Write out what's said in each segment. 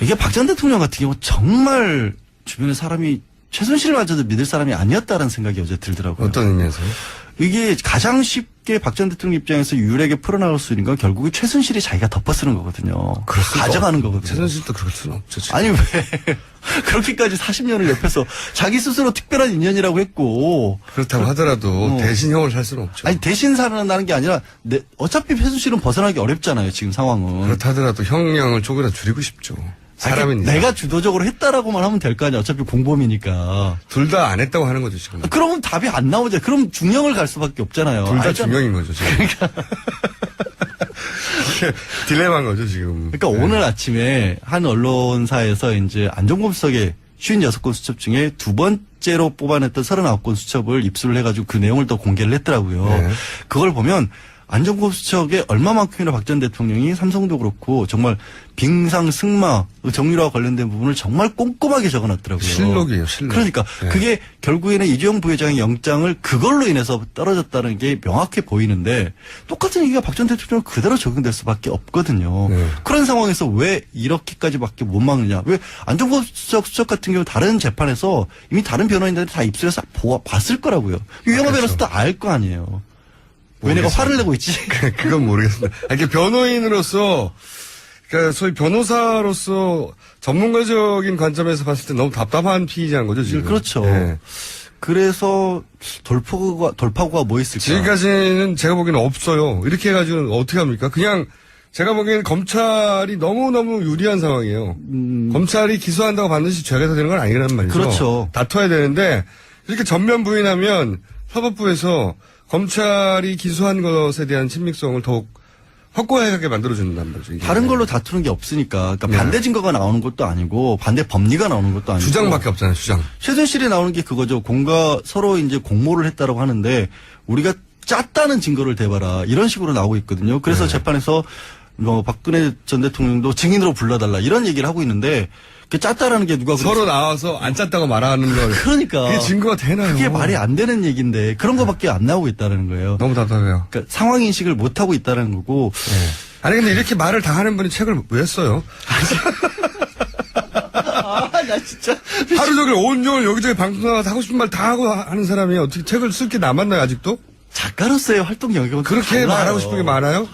이게 박 전 대통령 같은 경우 정말 주변에 사람이 최순실마저도 믿을 사람이 아니었다는 생각이 어제 들더라고요. 어떤 의미에서요? 이게 가장 쉽게 박 전 대통령 입장에서 유일하게 풀어나갈 수 있는 건 결국에 최순실이 자기가 덮어쓰는 거거든요. 가져가는 거거든요. 최순실도 그럴 수는 없죠. 지금. 아니 왜 그렇게까지 40년을 옆에서 자기 스스로 특별한 인연이라고 했고 그렇다고 하더라도 대신 형을 살 수는 없죠. 아니 대신 살아나는 게 아니라 어차피 최순실은 벗어나기 어렵잖아요 지금 상황은. 그렇다 하더라도 형량을 조금이라도 줄이고 싶죠. 사람이니까. 내가 주도적으로 했다라고만 하면 될 거 아니야. 어차피 공범이니까. 둘 다 안 했다고 하는 거죠 지금. 그러면 답이 안 나오죠. 그럼 중형을 갈 수밖에 없잖아요. 둘 다 알잖아. 중형인 거죠 지금. 딜레마인 거죠 지금. 그러니까 오늘 아침에 한 언론사에서 이제 안종범 수석의 56건 수첩 중에 두 번째로 뽑아냈던 39건 수첩을 입수를 해가지고 그 내용을 또 공개를 했더라고요. 네. 그걸 보면 안종범 수석에 얼마만큼이나 박 전 대통령이 삼성도 그렇고 정말 빙상 승마 정유라와 관련된 부분을 정말 꼼꼼하게 적어놨더라고요. 실록이에요, 실록. 그러니까 네. 그게 결국에는 이재용 부회장의 영장을 그걸로 인해서 떨어졌다는 게 명확해 보이는데 똑같은 얘기가 박 전 대통령 그대로 적용될 수밖에 없거든요. 네. 그런 상황에서 왜 이렇게까지밖에 못 막느냐? 왜 안종범 수석 같은 경우 다른 재판에서 이미 다른 변호인들한테 다 입수해서 봤을 거라고요. 유영하 그렇죠. 변호사도 알 거 아니에요. 왜 내가 화를 내고 있지? 그건 모르겠습니다. 이렇게 변호인으로서, 그러니까 소위 변호사로서 전문가적인 관점에서 봤을 때 너무 답답한 피의자인 거죠, 지금. 그렇죠. 네. 그래서 돌파구가 뭐 있을까? 지금까지는 제가 보기에는 없어요. 이렇게 해가지고는 어떻게 합니까? 그냥 제가 보기에는 검찰이 너무너무 유리한 상황이에요. 검찰이 기소한다고 반드시 죄가 되는 건 아니라는 말이죠. 그렇죠. 다퉈야 되는데 이렇게 전면 부인하면 사법부에서 검찰이 기소한 것에 대한 친밀성을 더욱 확고하게 만들어준단 말이죠. 이게. 다른 걸로 다투는 게 없으니까. 그러니까 네. 반대 증거가 나오는 것도 아니고 반대 법리가 나오는 것도 아니고. 주장밖에 없잖아요, 주장. 최순실이 나오는 게 그거죠. 서로 이제 공모를 했다라고 하는데 우리가 짰다는 증거를 대봐라. 이런 식으로 나오고 있거든요. 그래서 재판에서 박근혜 전 대통령도 증인으로 불러달라. 이런 얘기를 하고 있는데 그 짰다라는 게 누가 서로 나와서 안 짰다고 말하는 걸. 그러니까. 그게 증거가 되나요? 그게 말이 안 되는 얘기인데 그런 거밖에 안 나오고 있다는 거예요. 너무 답답해요. 그러니까 상황 인식을 못 하고 있다는 거고. 네. 아니 근데 이렇게 말을 다 하는 분이 책을 왜 써요? 나 진짜. 하루 종일 온종일 여기저기 방송 나가서 하고 싶은 말 다 하고 하는 사람이 어떻게 책을 쓸 게 남았나요 아직도? 작가로서의 활동 영역은 그렇게 달라요. 말하고 싶은 게 많아요?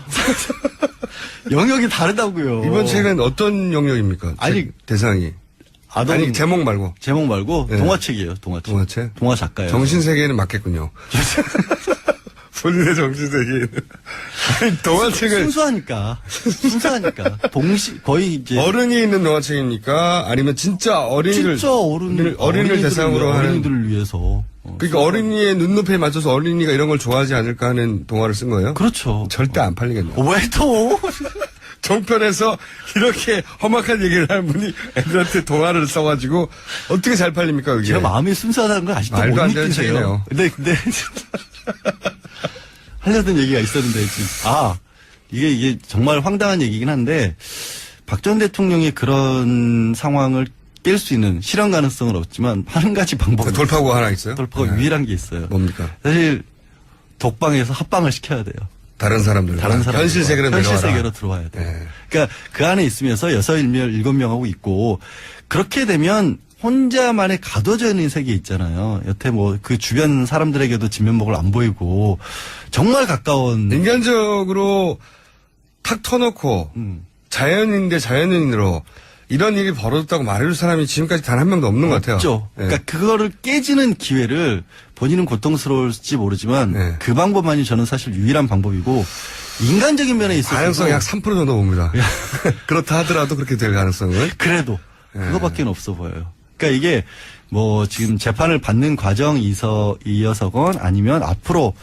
영역이 다르다고요. 이번 책은 어떤 영역입니까? 아니, 책 대상이. 아동 아니 제목 말고. 제목 말고 네. 동화책이에요. 동화책. 동화책? 동화 작가예요. 정신세계에는 맞겠군요. 본인의 정신세계에는. 아니 동화책을. 순수하니까. 거의 이제 어른이 있는 동화책입니까? 아니면 진짜 어린이를. 진짜 어린이를 대상으로 하는. 어린이들을 위해서. 그러니까 어린이의 눈높이에 맞춰서 어린이가 이런 걸 좋아하지 않을까 하는 동화를 쓴 거예요? 그렇죠. 절대 안 팔리겠네요. 왜 또? 종편에서 이렇게 험악한 얘기를 하는 분이 애들한테 동화를 써가지고 어떻게 잘 팔립니까 그게? 제가 마음이 순수하다는 걸 아직도 말도 못 안 되는 느끼세요. 책이네요. 근데 하려던 얘기가 있었는데 지금 이게 정말 황당한 얘기긴 한데 박 전 대통령의 그런 상황을 깰 수 있는 실현 가능성은 없지만 한 가지 방법이 돌파구가 하나 있어요? 돌파가 네. 유일한 게 있어요. 뭡니까? 사실 독방에서 합방을 시켜야 돼요. 다른 사람들. 현실 세계로 현실 내려와라. 세계로 들어와야 돼요. 네. 그러니까 그 안에 있으면서 7명하고 있고 그렇게 되면 혼자만의 가둬져 있는 세계 있잖아요. 여태 뭐 그 주변 사람들에게도 진면목을 안 보이고 정말 가까운 인간적으로 탁 터놓고 자연인 대 자연인으로 이런 일이 벌어졌다고 말해줄 사람이 지금까지 단 한 명도 없는 것 같아요. 없죠. 네. 그러니까 그거를 깨지는 기회를 본인은 고통스러울지 모르지만 네. 그 방법만이 저는 사실 유일한 방법이고 인간적인 면에 있어서 가능성이 약 3% 정도 봅니다. 그렇다 하더라도 그렇게 될 가능성은. 그래도 그거밖에 없어 보여요. 그러니까 이게 뭐 지금 재판을 받는 과정이어서건 아니면 앞으로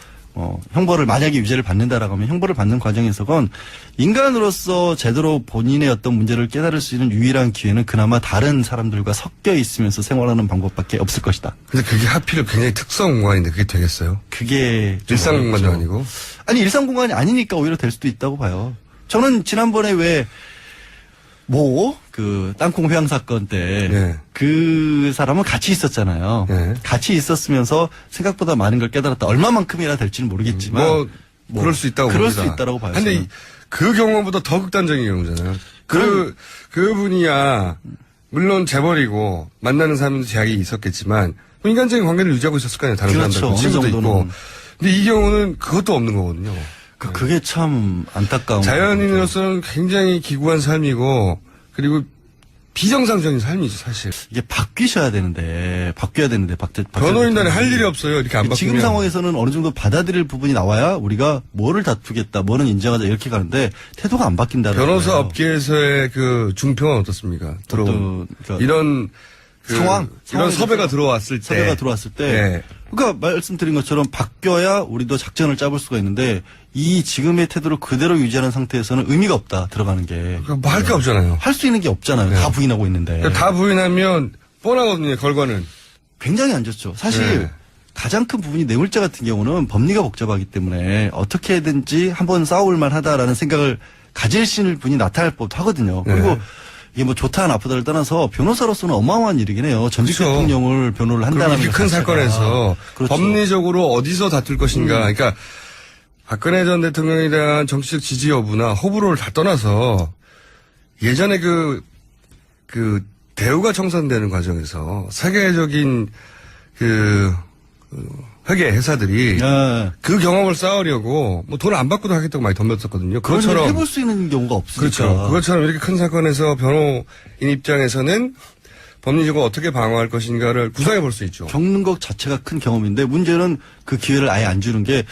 형벌을 만약에 유죄를 받는다라고 하면 형벌을 받는 과정에서건 인간으로서 제대로 본인의 어떤 문제를 깨달을 수 있는 유일한 기회는 그나마 다른 사람들과 섞여 있으면서 생활하는 방법밖에 없을 것이다. 근데 그게 하필 굉장히 특성 공간인데 그게 되겠어요? 그게 좀 일상 공간도 어렵죠. 아니고. 아니 일상 공간이 아니니까 오히려 될 수도 있다고 봐요. 저는 지난번에 그 땅콩 회항 사건 때 네. 그 사람은 같이 있었잖아요. 네. 같이 있었으면서 생각보다 많은 걸 깨달았다. 얼마만큼이나 될지는 모르겠지만 그럴 수 있다고 그럴 봅니다. 수 있다라고 봐요. 근데 저는. 그 경우보다 더 극단적인 경우잖아요. 그분이야, 물론 재벌이고, 만나는 사람도 제약이 있었겠지만, 인간적인 관계를 유지하고 있었을 거 아니에요. 다른 그렇죠. 사람들. 어느 친구도 정도는. 있고. 근데 이 경우는 그것도 없는 거거든요. 그게 참 안타까운 자연인으로서는 굉장히 기구한 삶이고, 그리고 비정상적인 삶이죠, 사실. 이게 바뀌어야 되는데 변호인단에 할 일이 없어요. 이렇게 안 바뀌면. 지금 상황에서는 어느 정도 받아들일 부분이 나와야 우리가 뭐를 다투겠다, 뭐는 인정하자 이렇게 가는데 태도가 안 바뀐다는 변호사 거예요. 업계에서의 그 중평은 어떻습니까? 그러니까 이런 상황, 이런 상황에서 섭외가 들어왔을 때. 섭외가 들어왔을 때, 네. 그러니까 말씀드린 것처럼 바뀌어야 우리도 작전을 짜볼 수가 있는데 이 지금의 태도를 그대로 유지하는 상태에서는 의미가 없다 들어가는 게. 뭐 할 게 없잖아요. 할 수 있는 게 없잖아요. 다 부인하고 있는데. 그러니까 다 부인하면 뻔하거든요, 결과는. 굉장히 안 좋죠. 사실 네. 가장 큰 부분이 뇌물죄 같은 경우는 법리가 복잡하기 때문에 어떻게든지 한번 싸울 만하다라는 생각을 가질 분이 나타날 법도 하거든요. 그리고 네. 이게 뭐 좋다 나쁘다를 떠나서 변호사로서는 어마어마한 일이긴 해요. 전직 그렇죠. 대통령을 변호를 한다는 이렇게 큰 사건에서 그렇죠. 법리적으로 어디서 다툴 것인가. 그러니까 박근혜 전 대통령에 대한 정치적 지지 여부나 호불호를 다 떠나서 예전에 그 대우가 청산되는 과정에서 세계적인 회계 회사들이 네. 그 경험을 쌓으려고 뭐 돈 안 받고도 하겠다고 많이 덤볐었거든요. 그런 일을 그것처럼 해볼 수 있는 경우가 없으니까. 그렇죠. 그것처럼 이렇게 큰 사건에서 변호인 입장에서는 법리적으로 어떻게 방어할 것인가를 구상해 볼 수 있죠. 겪는 것 자체가 큰 경험인데 문제는 그 기회를 아예 안 주는 게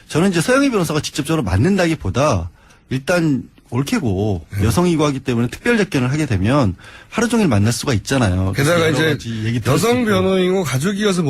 저는 이제 서영희 변호사가 직접적으로 맞는다기보다 일단 옳게고 여성이고 하기 때문에 특별 접견을 하게 되면 하루 종일 만날 수가 있잖아요. 게다가 그래서 여러 이제 가지 얘기 들을 수 여성 있고. 변호인이고 가족이어서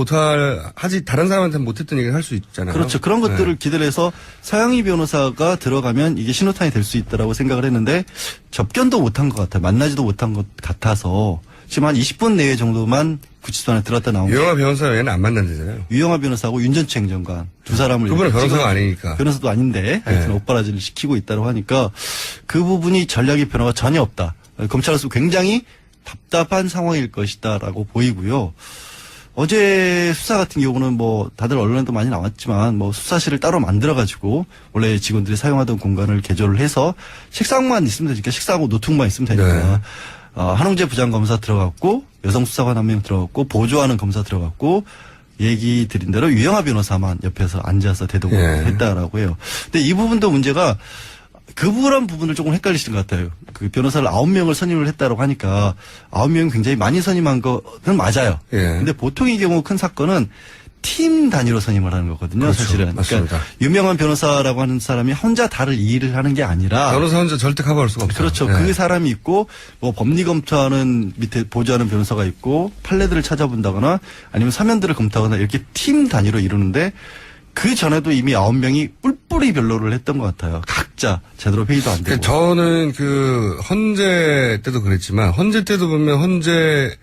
하지 다른 사람한테는 못했던 얘기를 할 수 있잖아요. 그렇죠. 그런 것들을 네. 기대를 해서 서영희 변호사가 들어가면 이게 신호탄이 될 수 있다라고 생각을 했는데 접견도 못한 것 같아요. 만나지도 못한 것 같아서 지금 한 20분 내외 정도만 구치소 안에 들어갔다 나온 유영아 변호사 외에는 안 만난다잖아요. 유영아 변호사하고 윤전치 행정관 두 사람을 그분은 이렇게 변호사가 찍어서 아니니까. 변호사도 아닌데 하여튼 네. 오빠라지를 시키고 있다고 하니까 그 부분이 전략의 변화가 전혀 없다. 검찰로서 굉장히 답답한 상황일 것이다라고 보이고요. 어제 수사 같은 경우는 뭐 다들 언론에도 많이 나왔지만 뭐 수사실을 따로 만들어가지고 원래 직원들이 사용하던 공간을 개조를 해서 식상만 있으면 되니까 식사하고 노트북만 있으면 되니까. 네. 한홍재 부장검사 들어갔고 여성 수사관 한 명 들어갔고 보조하는 검사 들어갔고 얘기 드린 대로 유영아 변호사만 옆에서 앉아서 대동을 예. 했다라고 해요. 근데 이 부분도 문제가 그런 부분을 조금 헷갈리시는 것 같아요. 그 변호사를 9명을 선임을 했다라고 하니까 9명이 굉장히 많이 선임한 거는 맞아요. 예. 근데 보통의 경우 큰 사건은 팀 단위로 선임을 하는 거거든요. 그렇죠. 사실은. 맞습니다. 그러니까 유명한 변호사라고 하는 사람이 혼자 다를 일을 하는 게 아니라 변호사 혼자 절대 커버할 수가 없죠. 그렇죠. 네. 그 사람이 있고 뭐 법리 검토하는 밑에 보조하는 변호사가 있고 판례들을 찾아본다거나 아니면 사면들을 검토하거나 이렇게 팀 단위로 이루는데 그 전에도 이미 9명이 뿔뿔이 변론을 했던 것 같아요. 각자 제대로 회의도 안 되고. 그러니까 저는 헌재 때도 그랬지만 헌재 때도 보면 헌재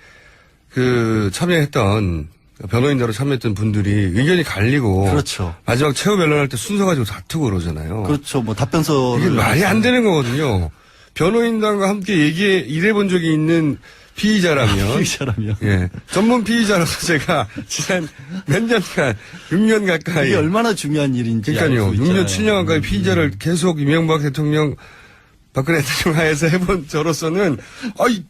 참여했던 변호인으로 참여했던 분들이 의견이 갈리고 그렇죠. 마지막 최후 변론할 때 순서 가지고 다투고 그러잖아요. 그렇죠. 뭐 답변서를 이게 말이 안 되는 거거든요. 변호인단과 함께 일해본 적이 있는 피의자라면 피의자라면 예. 전문 피의자로서 제가 지난 몇 년간 6년 가까이 이게 얼마나 중요한 일인지 그러니까요. 알고 6년 있잖아요. 7년 가까이 피의자를 계속 이명박 대통령 박근혜 대통령 하에서 해본 저로서는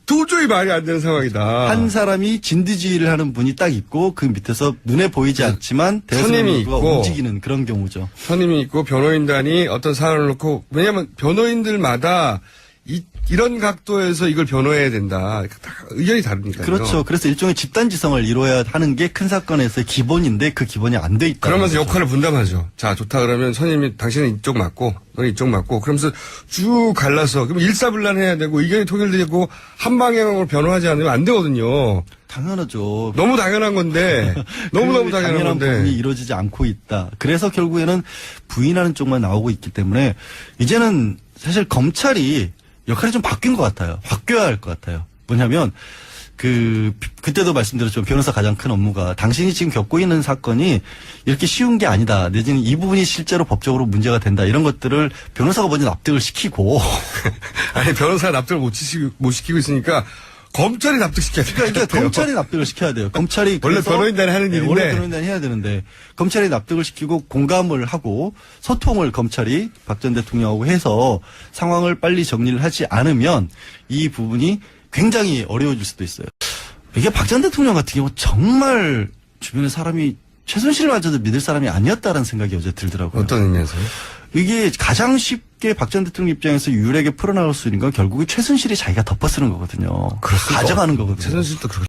도저히 말이 안 되는 상황이다. 한 사람이 진두지휘를 하는 분이 딱 있고 그 밑에서 눈에 보이지 않지만 선임이 대선인구가 있고 움직이는 그런 경우죠. 선임이 있고 변호인단이 어떤 사안을 놓고 왜냐하면 변호인들마다 이런 각도에서 이걸 변호해야 된다. 다 의견이 다르니까요. 그렇죠. 그래서 일종의 집단지성을 이루어야 하는 게 큰 사건에서의 기본인데 그 기본이 안 돼 있다. 그러면서 역할을 분담하죠. 자, 좋다 그러면 선임이 당신은 이쪽 맞고 너는 이쪽 맞고 그러면서 쭉 갈라서 그럼 일사불란해야 되고 의견이 통일되고 한 방향으로 변호하지 않으면 안 되거든요. 당연하죠. 너무 당연한 건데 너무너무 당연한 건데 부분이 이루어지지 않고 있다. 그래서 결국에는 부인하는 쪽만 나오고 있기 때문에 이제는 사실 검찰이 역할이 좀 바뀐 것 같아요. 바뀌어야 할 것 같아요. 뭐냐면 그때도 말씀드렸죠. 변호사 가장 큰 업무가 당신이 지금 겪고 있는 사건이 이렇게 쉬운 게 아니다. 내지는 이 부분이 실제로 법적으로 문제가 된다. 이런 것들을 변호사가 먼저 납득을 시키고 아니 변호사가 납득을 못 시키고 있으니까 검찰이 납득시켜야 돼요. 그러니까 검찰이 납득을 시켜야 돼요. 검찰이 원래 그래서- 변호인단이 하는 일인데. 원래 변호인단이 해야 되는데 검찰이 납득을 시키고 공감을 하고 소통을 검찰이 박 전 대통령하고 해서 상황을 빨리 정리를 하지 않으면 이 부분이 굉장히 어려워질 수도 있어요. 이게 박 전 대통령 같은 경우 정말 주변에 사람이 최순실마저도 믿을 사람이 아니었다라는 생각이 어제 들더라고요. 어떤 의미에서요? 이게 가장 쉽게 박 전 대통령 입장에서 유일하게 풀어나갈 수 있는 건 결국에 최순실이 자기가 덮어쓰는 거거든요. 그럴 수가 가져가는 거거든요. 최순실도 그렇게